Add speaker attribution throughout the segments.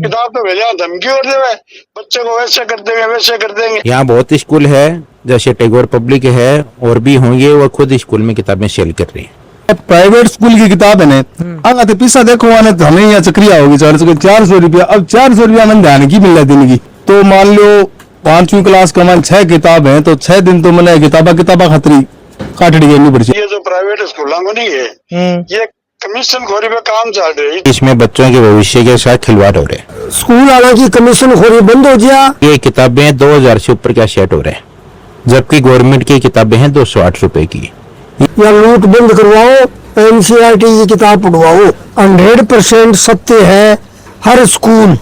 Speaker 1: किताब तो भेजा धमकी और देवे बच्चे को वैसे कर देंगे वैसे कर देंगे।
Speaker 2: यहाँ बहुत स्कूल है जैसे टैगोर पब्लिक है और भी होंगे, वो खुद स्कूल में किताबें सेल कर रही है।
Speaker 3: प्राइवेट स्कूल की किताब है ना, अगर पीसा देखो आने तो हमें यहाँ चक्रिया होगी 400 रुपया। अब 400 रुपया मैंने ध्यान की मिल दिन की, तो मान लो 5वीं क्लास का मन 6 किताब है तो 6 दिन तो मैंने किताबा खतरी काटड़ी करनी पड़ी।
Speaker 1: ये जो प्राइवेट स्कूलों को नहीं है ये कमीशन खोरी पे काम चल रही है।
Speaker 2: इसमें बच्चों के भविष्य के साथ खिलवाड़ हो रहे हैं।
Speaker 3: स्कूल वालों की कमीशन खोरी बंद हो गया।
Speaker 2: ये किताबें 2000 से ऊपर का सेट हो रहे हैं, जबकि गवर्नमेंट की किताबें हैं 208 रुपए की।
Speaker 3: या लूट बंद करवाओ, NCERT की किताब पढ़वाओ। 100% सत्य है, हर स्कूल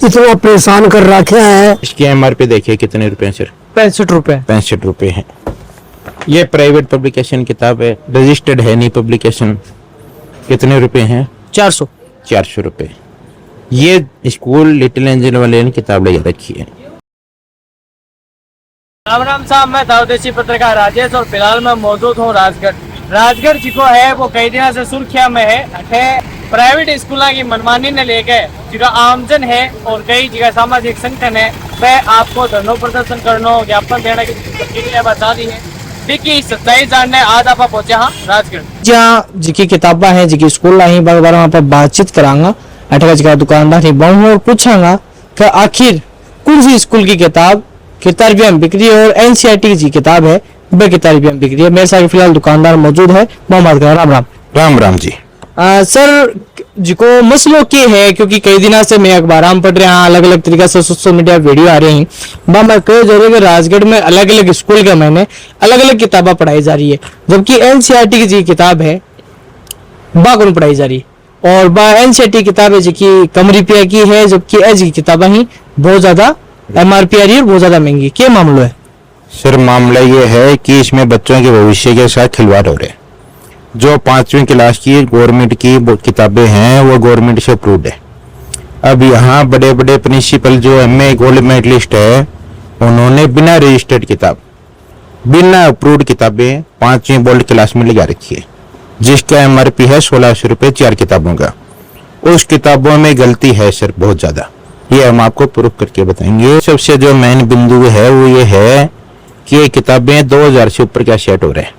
Speaker 3: इतना परेशान कर रखे हैं।
Speaker 2: इसकी MRP देखिए कितने रुपए हैं सर?
Speaker 4: 65 रुपए।
Speaker 2: 65 रुपए है। ये प्राइवेट पब्लिकेशन किताब है, रजिस्टर्ड है नहीं पब्लिकेशन। कितने रुपए हैं?
Speaker 4: 400
Speaker 2: रुपए। ये स्कूल लिटिल एंजल वाले ने किताब ले रखी है।
Speaker 4: राम राम साहब, मैं दावदेशी पत्रकार राजेश और फिलहाल मैं मौजूद हूँ राजगढ़। राजगढ़ जिको है वो कई दिनों से सुर्खिया में है। अठे प्राइवेट स्कूलों की मनमानी ने लेके जिका आमजन है और कई जगह सामाजिक संगठन है वह आपको धरना प्रदर्शन करना ज्ञापन देने की प्रक्रिया बता दी है। देखिए सच्चाई जानने आज आप पहुंचे हाँ राजगढ़, जहाँ जिकी किताबा है जिकी स्कूल ही बार बार वहाँ पर बातचीत करांगा। अठे जगह दुकानदार ही बहु और पूछांगा कि आखिर कौन सी स्कूल की किताब कितना रुपया में बिक रही है और NCERT की किताब है वह कितना रुपया में बिक रही है। मेरे साथ फिलहाल दुकानदार मौजूद है, मोहम्मद का। राम राम।
Speaker 2: राम राम जी।
Speaker 4: सर जिको मसलो के है क्योंकि कई दिनों से मैं अखबार में पढ़ रहा हूँ, अलग अलग तरीके से सोशल मीडिया वीडियो आ रही हैं। मैं कह जरूर कि राजगढ़ में अलग अलग स्कूल के मैंने अलग अलग किताबें पढ़ाई जा रही है, जबकि NCERT की जी किताब है बागुन पढ़ाई जा रही है और NCERT किताब है जी कम रुपया की है, जबकि एज की किताबें ही बहुत ज्यादा MRP आ रही है और बहुत ज्यादा महंगी। क्या मामला है
Speaker 2: सर? मामला ये है कि इसमें बच्चों के भविष्य के साथ खिलवाड़ हो रहे हैं। जो 5वीं क्लास की गवर्नमेंट की किताबें हैं वो गवर्नमेंट से अप्रूव्ड है। अब यहाँ बड़े बड़े प्रिंसिपल जो MA गोल्ड मेडलिस्ट है उन्होंने बिना रजिस्टर्ड किताब बिना अप्रूव्ड किताबें 5वीं बोर्ड क्लास में लगा रखी है, जिसका MRP है 1600 रुपये 4 किताबों का। उस किताबों में गलती है सर बहुत ज्यादा, ये हम आपको प्रूफ करके बताएंगे। सबसे जो मेन बिंदु है वो ये है कि ये किताबें 2000 से ऊपर का सेट हो रहे हैं,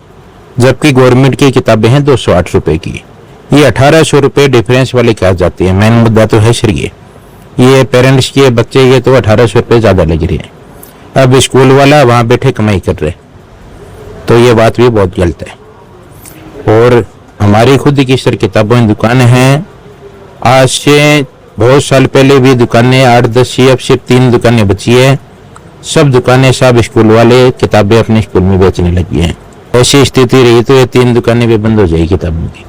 Speaker 2: जबकि गवर्नमेंट की किताबें हैं 208 रुपए की। ये 1800 रुपए डिफरेंस वाली कहा जाती है। मेन मुद्दा तो है सर ये पेरेंट्स के बच्चे ये तो 1800 रुपए ज्यादा लग रही है। अब स्कूल वाला वहां बैठे कमाई कर रहे, तो ये बात भी बहुत गलत है। और हमारी खुद की सर किताबों की दुकान है, आज से बहुत साल पहले भी दुकानें 8-10 अब सिर्फ 3 दुकानें बची है। सब दुकानें सब स्कूल वाले किताबें अपने स्कूल में बेचने लगी हैं। ऐसी स्थिति रही तो ये 3 दुकानें भी बंद हो जाएगी किताबों की।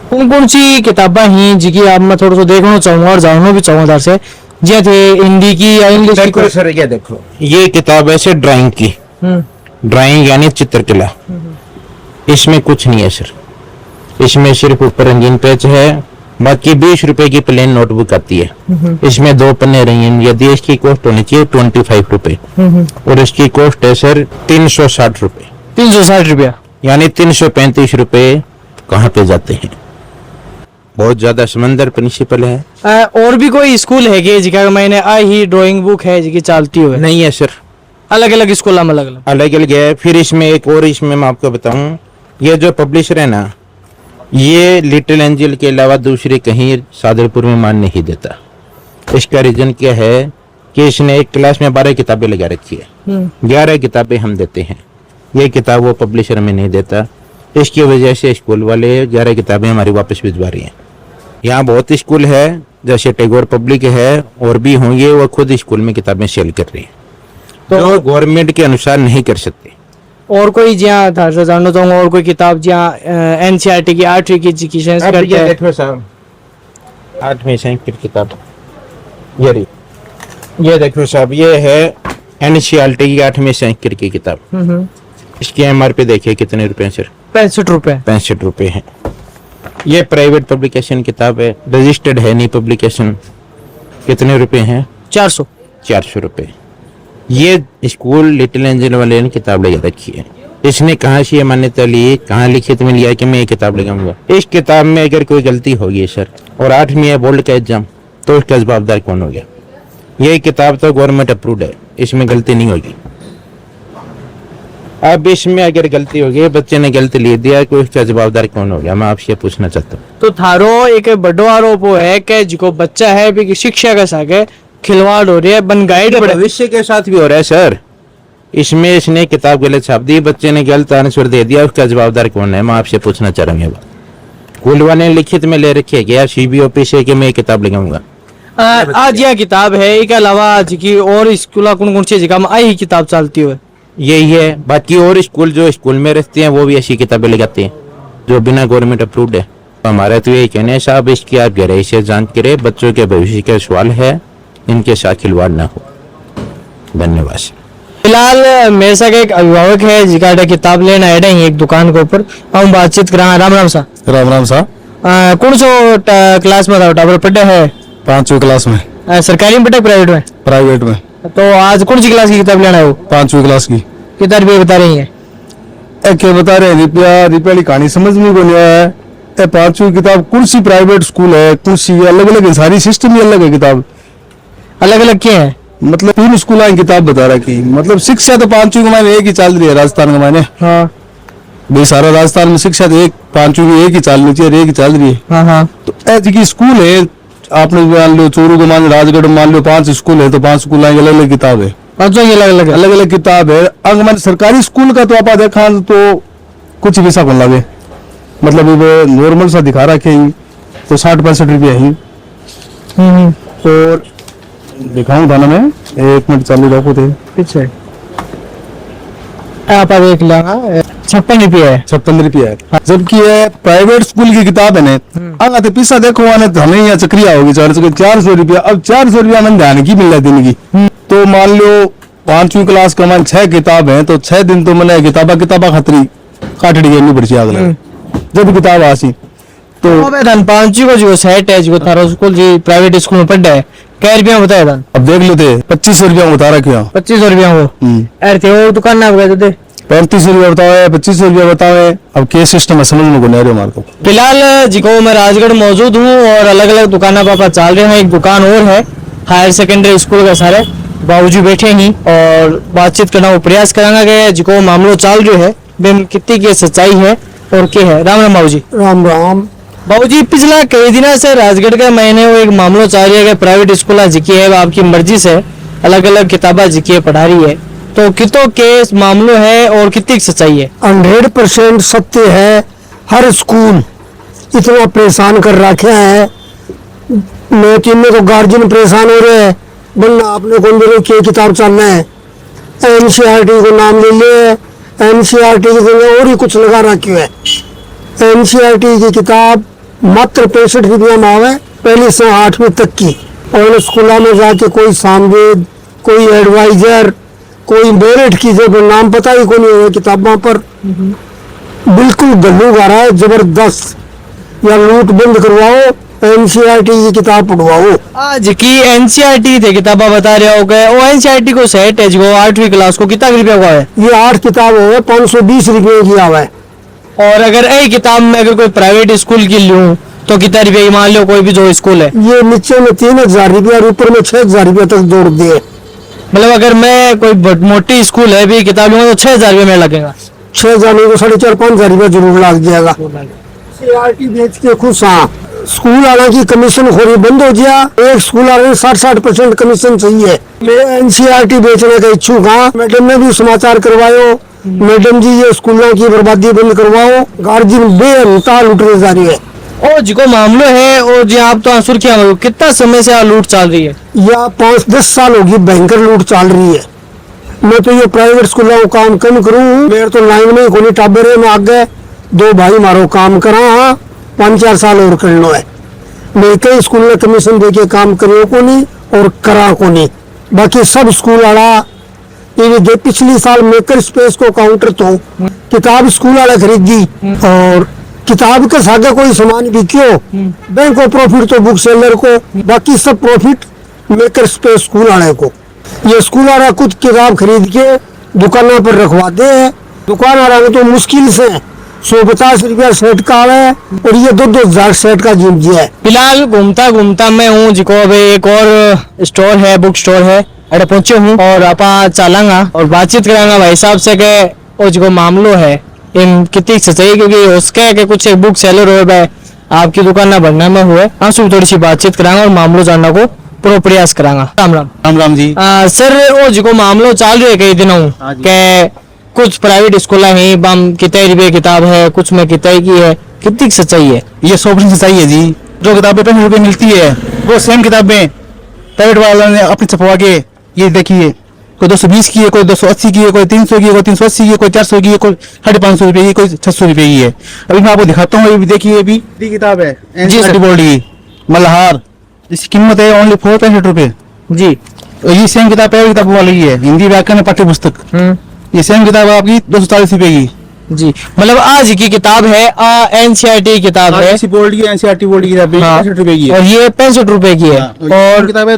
Speaker 4: कौन कौन सी किताबें हैं जिकी आप मैं थोड़ा सा देखना चाहूंगा और जानना भी चाहूंगा से जी थे हिंदी की या इंग्लिश की?
Speaker 2: सर ये देखो, ये किताब है सर ड्राइंग की। ड्राइंग यानी चित्रकला। इसमें कुछ नहीं है सर, इसमें सिर्फ ऊपर रंगीन पेज है, बाकी 20 रुपए की प्लेन नोटबुक आती है। इसमें 2 पन्ने रंगीन। यदि इसकी कॉस्ट होनी चाहिए 25 रुपए और इसकी कॉस्ट है सर 360 रुपए।
Speaker 4: 360 रुपया
Speaker 2: यानी 335 रुपए कहाँ पे जाते हैं? बहुत ज्यादा समंदर प्रिंसिपल है।
Speaker 4: और भी कोई स्कूल है कि जिका मैंने आई ही ड्राइंग बुक है जिकी चलती हुई?
Speaker 2: नहीं है सर,
Speaker 4: अलग अलग स्कूल में अलग अलग
Speaker 2: है। फिर इसमें एक और इसमें मैं आपको बताऊं, ये जो पब्लिशर है ना ये लिटिल एंजल के अलावा दूसरे कहीं सादरपुर में मान नहीं देता। इसका रीजन क्या है कि इसने एक क्लास में 12 किताबें लगा रखी है, 11 किताबें हम देते हैं, ये किताब वो पब्लिशर में नहीं देता। इसकी वजह से स्कूल वाले 11 किताबें हमारी वापस भिजवा रही हैं। यहाँ बहुत स्कूल है जैसे टैगोर पब्लिक है और भी होंगे, वो खुद स्कूल में किताबें सेल कर रही हैं, तो गवर्नमेंट के अनुसार नहीं कर सकते।
Speaker 4: और कोई जहाँ जानना चाहूंगा और कोई किताब जहाँ NCERT की 8वीं की जी संस्कृत है?
Speaker 2: देखो साहब 8वीं संस्कृत किताब ये देखो साहब, ये है NCERT की 8वीं संस्कृत की किताब। इसकी MRP देखिए कितने रुपए सर?
Speaker 4: 65 रुपए।
Speaker 2: 65 रुपए है। ये प्राइवेट पब्लिकेशन किताब है, रजिस्टर्ड है नहीं पब्लिकेशन। कितने रुपए हैं? 400 रुपए। ये स्कूल लिटिल एंजल वाले ने किताब लगा रखी है। इसने कहाँ से ये मान्यता ली, कहाँ लिखित में लिया कि मैं ये किताब लगाऊंगा? इस किताब में अगर कोई गलती होगी सर और 8वीं है बोर्ड का एग्जाम तो उसका जवाबदार कौन हो गया? ये किताब तो गवर्नमेंट अप्रूव्ड है, इसमें गलती नहीं होगी। अब इसमें अगर गलती होगी, बच्चे ने गलती लिख दिया, कोई उसका जवाबदार कौन हो गया? मैं आपसे पूछना चाहता हूँ।
Speaker 4: तो थारो एक बड़ो आरोप वो है कि जो बच्चा है भी शिक्षा के साथ खिलवाड़ हो रही है, बन गाइड
Speaker 2: भविष्य के साथ भी हो रहा है सर। इसमें इसने किताब गलत छाप दी, बच्चे ने गलत आंसर दे दिया, उसका जवाबदार कौन है? मैं आपसे पूछना चाह रहा हूँ। स्कूल वाले ने लिखित में ले रखी है कि यार CBO ऑफिस है कि मैं किताब लगाऊंगा।
Speaker 4: आज यह किताब है, इसके अलावा आज की और स्कूल कौन कौन सी जगह में आई किताब चलती हुई
Speaker 2: यही है। बाकी और स्कूल जो स्कूल में रहते हैं वो भी ऐसी किताबें लगाते हैं जो बिना गवर्नमेंट अप्रूव्ड है। हमारा तो यही कहना है साहब, इसकी आप गहराई से जांच करें, बच्चों के भविष्य का सवाल है, इनके साथ खिलवाड़ ना हो। धन्यवाद।
Speaker 4: फिलहाल मेरे साथ एक अभिभावक है जिसका किताब लेना आए हैं एक दुकान के ऊपर, हम बातचीत करा। राम राम सा।
Speaker 3: राम राम सा।
Speaker 4: कौन सो क्लास में था टाबर पढ़े है?
Speaker 3: 5वीं क्लास में।
Speaker 4: सरकारी में पढ़े प्राइवेट में?
Speaker 3: प्राइवेट में।
Speaker 4: तो आज कौन सी क्लास की किताब लेना है वो?
Speaker 3: 5वीं क्लास की।
Speaker 4: कितना रुपये बता रही है?
Speaker 3: क्या बता रहे हैं? रुपया की कहानी समझ में नहीं आया है। 5वीं किताब कुर्सी प्राइवेट स्कूल है, कुर्सी अलग अलग है, सारी सिस्टम ही अलग है। किताब
Speaker 4: अलग अलग क्या है?
Speaker 3: मतलब तीन स्कूल की किताब बता रहा की, मतलब शिक्षा तो 5वीं के मायने एक ही चल रही है राजस्थान के मायने।
Speaker 4: हाँ
Speaker 3: भाई सारा राजस्थान में शिक्षा तो एक 5वीं की एक ही चलनी चाहिए, एक ही चल रही है।
Speaker 4: हाँ हाँ।
Speaker 3: तो ऐसी की स्कूल है, आपने मान लो चूरू को मान लो, राजगढ़ में मान लो 5 स्कूल है, तो 5 स्कूल की अलग अलग किताब है।
Speaker 4: पांचों की अलग अलग
Speaker 3: किताब है। अंग मान सरकारी स्कूल का तो आप देखा तो कुछ भी सा कौन लगे, मतलब नॉर्मल सा दिखा रखे ही तो 60-65 रुपया ही। और दिखाऊं था ना मैं, 1 मिनट चालू रखो थे
Speaker 4: पीछे आप देख लेंगे 56 रुपया है।
Speaker 3: 56 रुपया है। जबकि ये प्राइवेट स्कूल की किताब है ना, आगे तो पीसा देखो आने तो हमें यहाँ चक्रिया होगी 400 रुपया। अब 400 रुपया में ध्यान की मिल रहा है दिन की। तो मान लो 5वीं क्लास का मान 6 किताब है, तो 6 दिन तो मैंने किताबा खतरी काटड़ी गई पड़ी अगला जब किताब आसी तो
Speaker 4: 5वीं को जो सेट है जो थारो स्कूल जी प्राइवेट स्कूल में पढ़ा है क्या रुपया बताया था?
Speaker 3: अब देख लेते 2500 रुपया बता रखे।
Speaker 4: 2500 रुपया हो अरे और दुकान ना गए थे
Speaker 3: 3500 रुपया बताओ, 2500 रुपया बताओ। अब क्या सिस्टम है समझ में नहीं आ रहा हमारे को।
Speaker 4: फिलहाल जिको मैं राजगढ़ मौजूद हूँ और अलग अलग दुकाना पापा चल रहे हैं। एक दुकान और है हायर सेकेंडरी स्कूल का, सारे बाबूजी बैठे ही और बातचीत करना वो प्रयास करांगा कि जिको मामलो चल रहे है वे कितनी की सच्चाई है और क्या है। राम राम बाबूजी।
Speaker 5: राम राम।
Speaker 4: बाबूजी पिछला कई दिनों से राजगढ़ का महीने वो एक मामलो चल रही है कि प्राइवेट स्कूल जिकी है आपकी मर्जी से अलग अलग किताबा जिकी पढ़ा रही है, तो कितो केस मामलो है और कितनी सच्चाई है?
Speaker 5: 100% सत्य है। हर स्कूल इतना परेशान कर रखे है, मैं तीनों को गार्जियन परेशान हो रहे हैं। बनना आपने कौन बोलो क्या किताब चलना है? NCERT को नाम ले लिए, NCERT की जगह और ही कुछ लगा रखी है। NCERT की किताब मात्र 65 रुपया में आवे, पहली से 8वीं तक की। और स्कूलों में जाके कोई सामवेद, कोई एडवाइजर, कोई मेरिट की जब नाम पता ही कोई नहीं है किताबों पर। बिल्कुल गल्लू गा रहा है जबरदस्त। या लूट बंद करवाओ, NCERT की किताब पढ़वाओ।
Speaker 4: आज की NCERT थे किताबा बता रहे हो गए वो NCERT को सेट है जो 8वीं क्लास को कितना रुपया का है?
Speaker 5: ये 8 किताब है, 520 रुपये की आवा है।
Speaker 4: और अगर एक किताब में अगर कोई प्राइवेट स्कूल की लूं तो कितना रुपये की? मान लो कोई भी जो स्कूल है
Speaker 5: ये नीचे में 3000 रुपया और ऊपर में 6000 रुपया तक जोड़ दिए।
Speaker 4: मतलब अगर मैं कोई मोटी स्कूल है भी किताब लूंगा तो 6000 रुपये में लगेगा।
Speaker 5: 6000 नहीं तो 4,500 रुपया जरूर लग जाएगा। NCERT बेच के खुश। हाँ, स्कूल वालों की कमीशन खोरी बंद हो गया। एक स्कूल वाले 60% कमीशन चाहिए। मैं NCERT बेचने का इच्छुक हाँ। मैडम ने भी समाचार करवायो, मैडम जी ये स्कूलों की बर्बादी बंद करवाओ। गार्जियन बेअंता लूटने जा रही है।
Speaker 4: और जो मामलो है और जो आप तो सुर्खियां में कितना समय से लूट चल रही है?
Speaker 5: या 5-10 साल होगी भयंकर लूट चल रही है। मैं तो ये प्राइवेट स्कूलों को काम कम करूँ, मेरे तो लाइन में कोई टाबर है, मैं आगे 2 भाई मारो काम करा। हाँ 5-4 साल और कर लो है। मैं कई स्कूल में कमीशन दे के काम करो को नहीं और करा को नहीं। बाकी सब स्कूल वाला ये पिछली साल मेकर स्पेस को काउंटर तो किताब स्कूल वाला खरीदी और किताब के साथ कोई सामान बिक्यो बैंक को प्रॉफिट तो बुक सेलर को, बाकी सब प्रॉफिट मेकर स्पेस स्कूल वाले को। ये स्कूल वाला कुछ किताब खरीद के दुकानों पर रखवाते हैं। दुकान वाला तो मुश्किल से 150 रुपया सेट का है और ये 2-2 हजार सेट का जीप जी है।
Speaker 4: फिलहाल घूमता घूमता मैं हूँ जिको अभी एक और स्टोर है, बुक स्टोर है, अरे पहुंचे हूँ और आपा चलांगा और बातचीत करांगा भाई साहब से के और जो मामलो है इन कितनी सच्चाई, क्योंकि उसके के कुछ बुक सेलर हो भाई आपकी दुकान ना बनने में हुए, हम सब थोड़ी सी बातचीत करांगा और मामलो जानने को पूरा प्रयास करांगा। राम राम।
Speaker 3: राम राम जी।
Speaker 4: सर वो जो मामलो चल रहा है कई दिनों के कुछ प्राइवेट स्कूल हैं बम कितने रुपए किताब है, कुछ में कितने की है, कितनी सच्चाई है?
Speaker 3: ये 100% सच्चाई है जी। जो किताबें 65 रुपए मिलती है वो सेम किताबें प्राइवेट वालों ने अपनी छपवा के, ये देखिए कोई 220 की है, कोई 280 की है, कोई 300 की है, कोई 380 की है, कोई 400 की है, कोई 550 रुपए की, कोई 600 रुपए की है। अभी मैं आपको दिखाता हूँ, ये भी देखिए, ये भी किताब है NCERT बोर्ड की मल्हार, इसकी कीमत है ओनली 65 रुपए जी। और ये सेम किताब है किताब वाली है, हिंदी व्याकरण पाठ्य पुस्तक, ये सेम किताब आपकी 240 रुपए की
Speaker 4: जी। मतलब आज की किताब है NCERT किताब है,
Speaker 3: बोर्ड की NCERT बोर्ड की किताब 65 रुपए की है
Speaker 4: और ये 65 रुपए की है
Speaker 3: और किताब है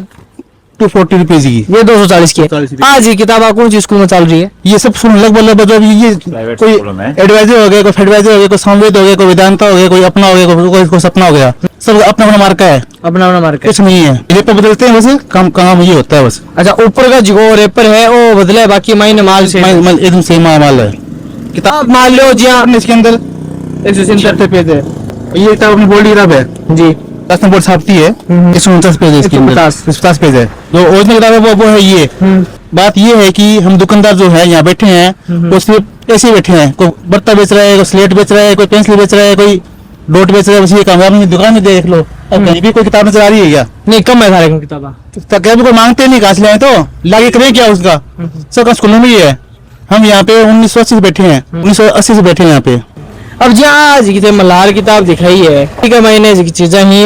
Speaker 3: 240 रुपीज की,
Speaker 4: ये 240 की है। आज ये किताब कौन सी स्कूल में चल रही है?
Speaker 3: ये सब सुन लगभग जो ये कोई एडवाइजर हो गया, कोई फेडवाइजर हो गया, कोई संवेद हो गया, कोई वेदांता हो गया, कोई अपना हो गया, कोई सपना हो गया, सब अपना अपना मार्का है,
Speaker 4: अपना अपना मार्केट
Speaker 3: कुछ नहीं है। रेपर बदलते हैं वैसे, काम ये होता है बस।
Speaker 4: अच्छा, ऊपर का जो रेपर है वो बदले, बाकी मायने माल से
Speaker 3: एकदम सेम माल है।
Speaker 4: किताब मान लो जी हाँ,
Speaker 3: इसके अंदर 177 पेज है, ये किताब अपनी बोर्ड की किताब है
Speaker 4: जी,
Speaker 3: 10 नंबर छापती है, 149 पेज है इसके अंदर, 150 पेज है। जो ओरिजिनल किताब है वो है ये। बात ये है कि हम दुकानदार जो है यहाँ बैठे हैं वो सिर्फ ऐसे बैठे हैं, कोई बर्ता बेच रहा है, कोई स्लेट बेच रहा है, कोई पेंसिल बेच रहा है, कोई डॉट बेच रहा है, बस ये काम है। अपनी दुकान में देख लो, अब कहीं भी कोई किताब नजर आ रही है क्या?
Speaker 4: नहीं कम है सारे किताबा,
Speaker 3: तो क्या भी कोई मांगते नहीं, घास ले आए तो लागे करें क्या उसका? सबका स्कूलों में ही है। हम यहाँ पे 1980 से बैठे हैं, 1980 से बैठे हैं यहाँ पे।
Speaker 4: अब जी आज की मल्हार किताब दिखाई है, ठीक है, महीने की चीजें ही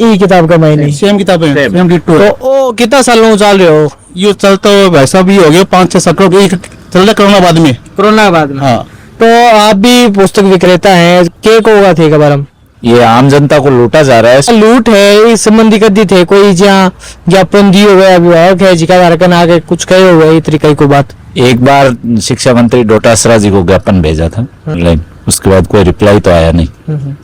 Speaker 4: ई किताब का महीने
Speaker 3: सेम किताब है, सेम डिट्टो है।
Speaker 4: तो ओ कितना सालों चल रहे हो?
Speaker 3: ये चलता हो भाई साहब, ये हो गया 5-6 साल चल रहा कोरोना बाद में।
Speaker 4: कोरोना के बाद में?
Speaker 3: हाँ।
Speaker 4: तो आप भी पुस्तक विक्रेता हैं, के को होगा थे बार हम
Speaker 2: ये आम जनता को लूटा जा रहा है।
Speaker 4: लूट है इस संबंधी कदी थे कोई जहाँ ज्ञापन दिए हुए अभिभावक है जिका धारकन आगे कुछ कहे हुए इस तरीके को बात?
Speaker 2: एक बार शिक्षा मंत्री डोटासरा जी को ज्ञापन भेजा था ऑनलाइन, उसके बाद कोई रिप्लाई तो आया नहीं।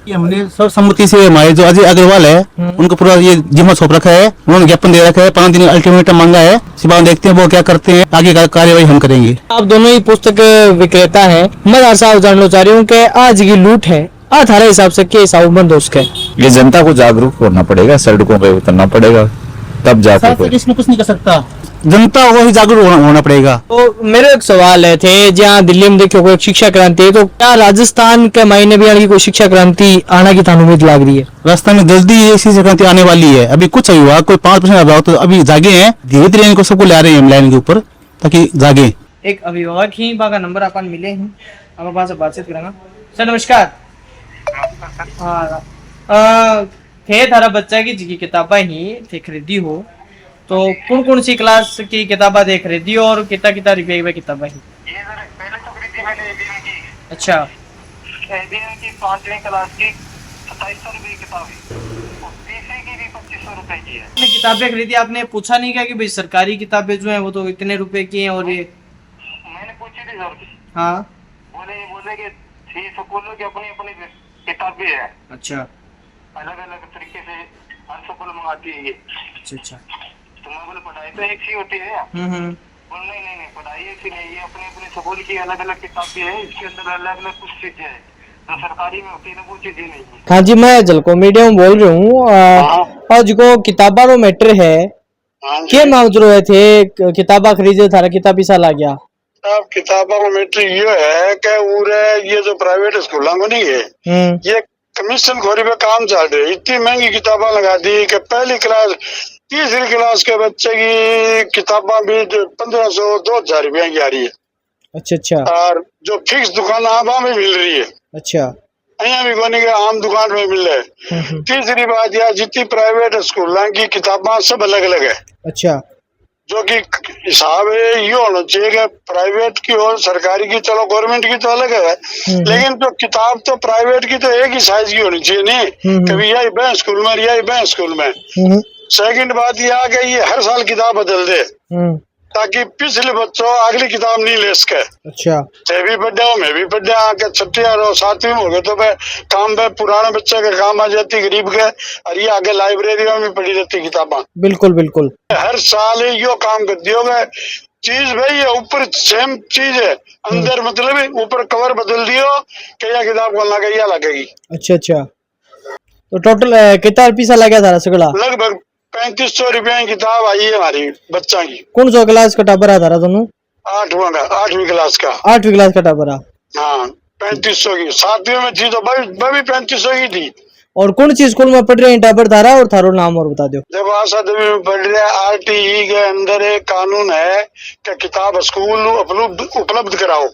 Speaker 3: ये हमने सब सम्मति से, हमारे जो अजय अग्रवाल है उनको पूरा ये जिम्मा सौंप रखा है, उन्होंने ज्ञापन दे रखा है, 5 दिन अल्टीमेटम मांगा है। सिवान देखते हैं वो क्या करते हैं, आगे का कार्यवाही हम करेंगे।
Speaker 4: आप दोनों ही पुस्तक विक्रेता हैं, मैं साहब जानना चाह रही हूँ कि आज की लूट है थारे हिसाब से क्या हिसाब बंद हो उसके?
Speaker 2: ये जनता को जागरूक होना पड़ेगा, सड़कों पे उतरना पड़ेगा, तब जाकर कोई
Speaker 3: इसमें कुछ नहीं कर सकता, जनता को ही जागरूक होना पड़ेगा।
Speaker 4: तो मेरे एक सवाल है थे, जहाँ दिल्ली में देखो कोई शिक्षा क्रांति है, तो क्या राजस्थान के महीने भी आने की कोई शिक्षा क्रांति आने की थानू उम्मीद लग रही है?
Speaker 3: राजस्थान में जल्दी ये शिक्षा क्रांति आने वाली है। अभी कुछ अभिभावक, कोई 5% अभिभावक तो अभी जागे हैं, धीरे धीरे इनको सबको ला रहे हैं लाइन के ऊपर ताकि जागे।
Speaker 4: एक अभिभावक ही बाका नंबर अपन मिले हैं, आप पास बातचीत करेंगे। सर नमस्कार। हाँ थे थारा बच्चा की जी किताबें ही थे खरीदी हो, तो कौन कौन सी क्लास की किताबें दे खरीदी और कितना कितना रुपये में किताबें ही?
Speaker 1: ये सर पहले तो खरीदी मैंने ABM की।
Speaker 4: अच्छा,
Speaker 1: ABM की 5वीं क्लास की 2700 रुपए की किताब है और तीसरी की भी 2500 रुपए की है।
Speaker 4: आपने किताबें खरीदी, आपने पूछा नहीं क्या कि भाई सरकारी किताबें जो है वो तो इतने रुपए की हैं और ये?
Speaker 1: मैंने पूछी थी सर,
Speaker 4: हाँ
Speaker 1: बोले कि 6 स्कूलों की अपनी अपनी किताबें है,
Speaker 4: अच्छा
Speaker 1: अलग अलग तरीके से हर स्कूल मंगाती है ये।
Speaker 4: अच्छा
Speaker 1: तो मैं बोले पढ़ाई तो एक सी होती है। बोले नहीं पढ़ाई एक सी नहीं, ये अपने अपने स्कूल की अलग अलग किताबें है, इसके अंदर अलग अलग कुछ चीजें है जो सरकारी में होती है वो चीजें नहीं है।
Speaker 4: हाँ जी, मैं जलको मीडियम बोल रही हूँ और जो किताबा रो मैटर है क्या मांग रहे थे, किताबा खरीदे थारा किताब पैसा ला गया?
Speaker 1: अब किताबों का मैटर ये है कि ये जो प्राइवेट स्कूलों को नहीं है, ये कमीशन खोरी पे काम चल रहे हैं। इतनी महंगी किताबें लगा दी कि पहली क्लास तीसरी क्लास के बच्चे की किताबें भी 1500-2000 रुपया की आ रही है।
Speaker 4: अच्छा
Speaker 1: और जो फिक्स दुकान आम में मिल रही है, अच्छा यहाँ भी कोने के आम दुकान में मिल रहा है। तीसरी बात यह जितनी प्राइवेट स्कूलों की किताबें सब अलग अलग है, अच्छा जो कि हिसाब है ये होना चाहिए कि प्राइवेट की और सरकारी की, चलो गवर्नमेंट की तो अलग है, लेकिन जो किताब तो प्राइवेट की तो एक ही साइज की होनी चाहिए नहीं, कभी यही बैंक स्कूल में यही बैंक स्कूल में। सेकंड बात यह कि ये हर साल किताब बदल दे, ताकि पिछले बच्चों अगली किताब नहीं ले सके।
Speaker 5: अच्छा
Speaker 1: ते भी पढ़ जाओ, मैं भी पढ़ जा के छठी और सातवीं में हो गए तो मैं काम पे पुराने बच्चे के काम आ जाती गरीब के, और ये आगे लाइब्रेरी में भी पढ़ी रहती किताबा।
Speaker 5: बिल्कुल बिल्कुल।
Speaker 1: हर साल यो काम कर दियो चीज भाई, ये ऊपर सेम चीज है, अंदर मतलब ऊपर कवर बदल दियो कि यह किताब को लगा लगेगी।
Speaker 5: अच्छा अच्छा, तो टोटल कितना पैसा लगा था सगड़ा?
Speaker 1: लगभग 3500 रुपया की किताब आई है हमारी बच्चा की।
Speaker 5: कौन सा क्लास का टाबर आ था दोनों?
Speaker 1: 8वीं क्लास का।
Speaker 5: 8वीं क्लास का टाबर?
Speaker 1: हाँ 3500 की। 7वीं में थी तो भाई 3500 की थी।
Speaker 5: और कौन सी स्कूल में पढ़ रहे हैं टाबर धारा, और थारो नाम और बता दो।
Speaker 1: जब आसामी में पढ़ रहे RTE के अंदर एक कानून है कि किताब स्कूल उपलब्ध कराओ।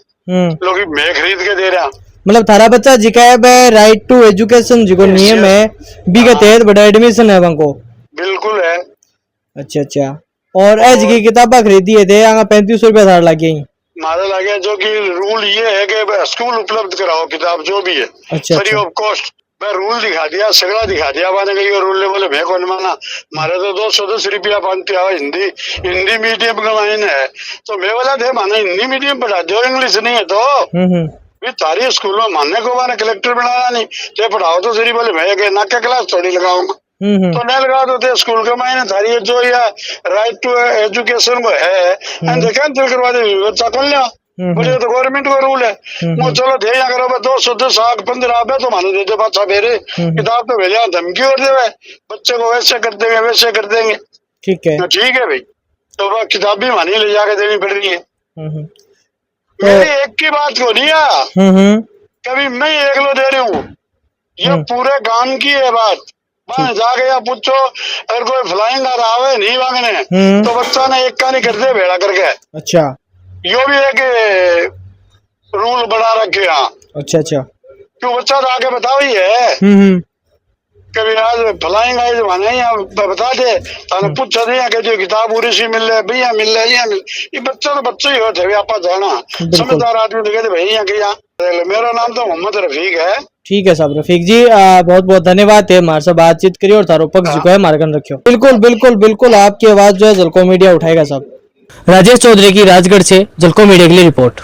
Speaker 1: लोग मैं खरीद के दे रहा।
Speaker 5: मतलब थारा बच्चा जिकायब है राइट टू एजुकेशन जो नियम है बी के तहत बड़ा एडमिशन है वहां को।
Speaker 1: बिल्कुल है।
Speaker 5: अच्छा अच्छा, और एज की किताबा खरीदी है थे 3500 रुपया थारा लग गई
Speaker 1: मारा लगे, जो कि रूल ये है कि स्कूल उपलब्ध कराओ किताब जो भी है।
Speaker 5: अच्छा,
Speaker 1: फ्री ऑफ कॉस्ट। मैं रूल दिखा दिया, सगड़ा दिखा दिया मैंने कही रूल बोले मैं कौन माना। मारे तो 210 रुपया पानते आओ, हिंदी मीडियम का मायने है तो मैं बोला थे माने हिंदी मीडियम पढ़ा दो, इंग्लिश नहीं है तो तारी स्कूल में मानने को मैंने कलेक्टर बनाया नहीं तो पढ़ाओ तो सही। बोले मैं नाका क्लास थोड़ी लगाऊंगा तो नहीं लगा दो स्कूल के मायने थारी जो या राइट टू एजुकेशन वो है कैंसिल करवा दे बच्चा खोल लिया। बोले तो गवर्नमेंट का रूल है। वो चलो दे करो 210 15 आबे तो मानो दे दे बादशाह मेरे किताब तो भेजा धमकी और देवे बच्चे को वैसे कर देंगे वैसे कर देंगे।
Speaker 5: ठीक है
Speaker 1: ठीक है भाई, तो वह किताब भी मानी ले जाके देनी पड़ रही है। मेरी एक की बात को नहीं कभी मैं एक लो दे रही हूँ, ये पूरे गांव की है बात। वहां जाके या पूछो अगर कोई फ्लाइंग आ रहा है नहीं मांगने तो बच्चा ने एक का नहीं करते भेड़ा करके।
Speaker 5: अच्छा,
Speaker 1: यो भी एक रूल बना रखे यहाँ।
Speaker 5: अच्छा अच्छा,
Speaker 1: क्यों बच्चा तो आके बताओ ही है कभी आज फ्लाइंग आई माने यहाँ बता दे ताने पूछा दिया कि जो किताब पूरी सी मिल रहा है भैया मिल रहा है यहाँ मिल। ये बच्चा तो बच्चे ही होते आप जाना समझदार आदमी तो कहते भाई यहाँ के। मेरा नाम तो मोहम्मद रफीक है।
Speaker 5: ठीक है साहब रफीक जी, बहुत बहुत धन्यवाद है हमारे साथ बातचीत करिए और तारो पक्ष जो है मार्गन रखियो। बिल्कुल बिल्कुल बिल्कुल, आपकी आवाज जो है जलको मीडिया उठाएगा साहब। राजेश चौधरी की राजगढ़ से जलको मीडिया के लिए रिपोर्ट।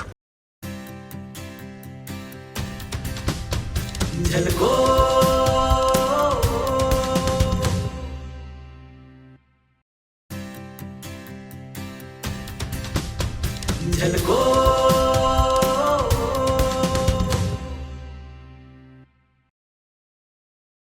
Speaker 6: झलको